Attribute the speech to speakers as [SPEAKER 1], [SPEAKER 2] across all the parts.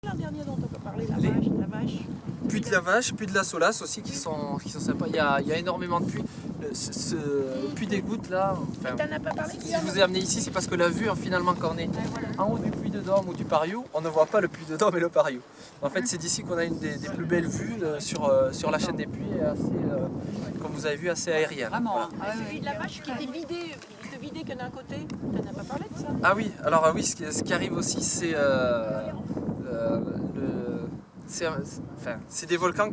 [SPEAKER 1] L'an dernier dont on peut parler, la
[SPEAKER 2] Les-
[SPEAKER 1] vache.
[SPEAKER 2] Puits de la Vache, puits de la Solace aussi qui sont sympas. Il y a énormément de puits. Ce puits des Gouttes là, enfin,
[SPEAKER 1] T'en as pas parlé,
[SPEAKER 2] si je vous ai amené ici, c'est parce que la vue, finalement, quand on est en haut du puits de Dôme ou du Pariou, on ne voit pas le puits de Dôme et le Pariou. En fait, c'est d'ici qu'on a une des plus belles vues sur la chaîne des puits, et assez, comme vous avez vu, assez aérienne. Voilà.
[SPEAKER 1] Celui de la vache qui était vidé que d'un côté. T'en as pas parlé de ça?
[SPEAKER 2] Ah oui, alors oui, ce qui arrive aussi, c'est c'est des volcans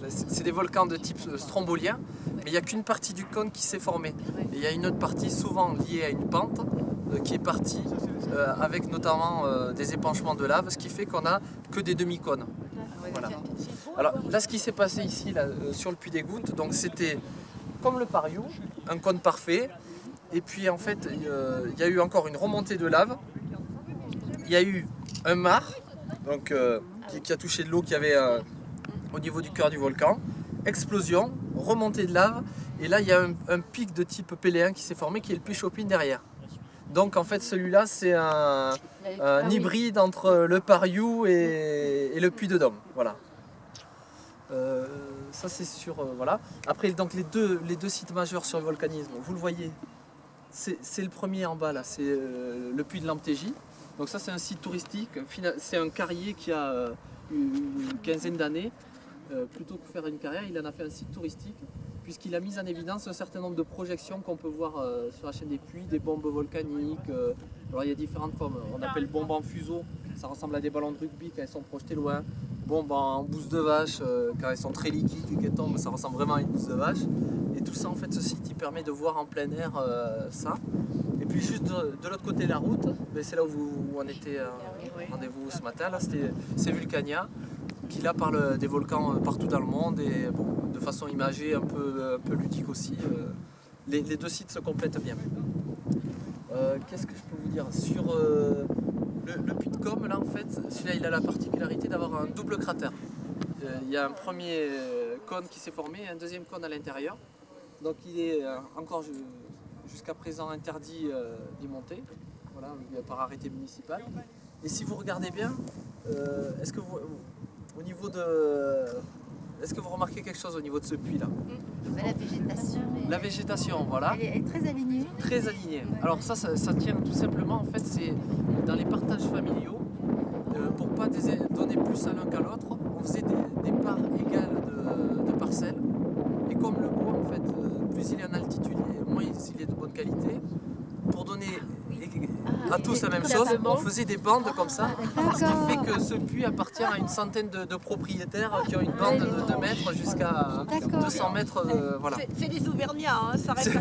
[SPEAKER 2] c'est des volcans de type strombolien, mais il n'y a qu'une partie du cône qui s'est formée. Et il y a une autre partie souvent liée à une pente qui est partie avec notamment des épanchements de lave, ce qui fait qu'on n'a que des demi-cônes. Voilà. Alors là, ce qui s'est passé ici là, sur le puits des Gouttes, donc c'était comme le Pariou, un cône parfait. Et puis en fait, il y a eu encore une remontée de lave. Il y a eu un mar donc, qui a touché de l'eau qu'il y avait au niveau du cœur du volcan. Explosion, remontée de lave. Et là, il y a un pic de type péléen qui s'est formé, qui est le puits Chopin derrière. Donc en fait, celui-là, c'est un hybride entre le Pariou et le puits de Dôme. Voilà. Ça c'est sur voilà. Après donc les deux sites majeurs sur le volcanisme, vous le voyez, c'est le premier en bas là, c'est le puits de l'Amptégie. Donc ça c'est un site touristique, c'est un carrier qui a une quinzaine d'années. Plutôt que faire une carrière, il en a fait un site touristique puisqu'il a mis en évidence un certain nombre de projections qu'on peut voir sur la chaîne des puits, des bombes volcaniques. Alors il y a différentes formes, on appelle bombes en fuseau, ça ressemble à des ballons de rugby quand elles sont projetées loin. Bombes en bouse de vache, quand elles sont très liquides et qu'elles tombent, ça ressemble vraiment à une bouse de vache. Et tout ça, en fait, ce site, il permet de voir en plein air ça. Et puis juste de l'autre côté de la route, c'est là où on était rendez-vous ce matin, là, c'est Vulcania, qui là parle des volcans partout dans le monde et bon, de façon imagée, un peu ludique aussi. Les deux sites se complètent bien. Qu'est-ce que je peux vous dire sur le puits de Com, là en fait, celui-là il a la particularité d'avoir un double cratère. Il y a un premier cône qui s'est formé et un deuxième cône à l'intérieur. Donc il est encore jusqu'à présent interdit d'y monter, voilà, par arrêté municipal. Et si vous regardez bien, est-ce que vous, au niveau de... Est-ce que vous remarquez quelque chose au niveau de ce puits-là?
[SPEAKER 3] La végétation.
[SPEAKER 2] La végétation, voilà.
[SPEAKER 3] Elle est très alignée.
[SPEAKER 2] Très alignée. Alors ça tient tout simplement, en fait, c'est dans les partages familiaux, pour ne pas donner plus à l'un qu'à l'autre, on faisait des parts égales de parcelles. Et comme le bois, en fait, plus il est en altitude, moins il est de bonne qualité, pour donner à tous la même chose, on faisait des bandes comme ça, ce qui fait que ce puits appartient à une centaine de propriétaires qui ont une bande de 2 mètres jusqu'à 200 mètres. Voilà.
[SPEAKER 1] C'est des Auvergnats, hein, ça reste.